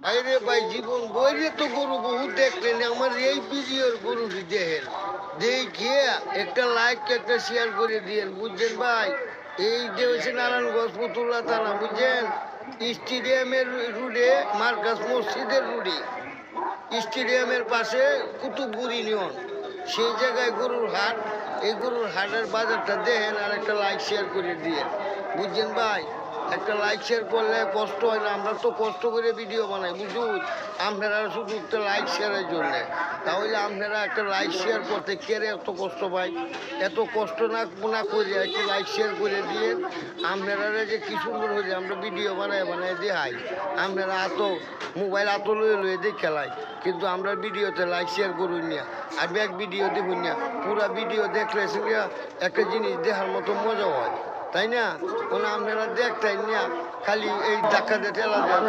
আরে ভাই জীবন বইরে তো গরু বহু দেখলেন, আমার এই ভিডিওর গরুটি দেখেন, দেখে একটা লাইক একটা শেয়ার করে দিয়েন, বুঝছেন ভাই? এই যে হচ্ছে নারায়ণগঞ্জ ফতুল্লা থানা, বুঝছেন? স্টেডিয়ামের রুডে, মার্কাস মসজিদের রুডে, স্টেডিয়ামের পাশে কুতুবপুর ইউনিয়ন, সেই জায়গায় গরুর হাট। এই গরুর হাটের বাজারটা দেখেন আর একটা লাইক শেয়ার করে দিয়ে, বুঝছেন ভাই? একটা লাইক শেয়ার করলে কষ্ট হয় না, আমরা তো কষ্ট করে ভিডিও বানাই, বুঝুন? আপনারা শুধু একটা লাইক শেয়ারের জন্যে, তাহলে আপনারা একটা লাইক শেয়ার করতে কেড়ে এত কষ্ট পাই, এত কষ্ট না করে একটা লাইক শেয়ার করে দিয়ে আপনারা যে কি সুন্দর হয়েছে আমরা ভিডিও বানায় দেখাই, আপনারা মোবাইল লয়ে দিয়ে খেলাই, কিন্তু আমরা ভিডিওতে লাইক শেয়ার করুন না, আর এক ভিডিও দেখুন না, পুরা ভিডিও দেখলে একটা জিনিস দেখার মতো মজা হয়, তাই না? আপনারা দেখতেন না, খালি এই ধাক্কা দিয়ে ঠেলা দেয়।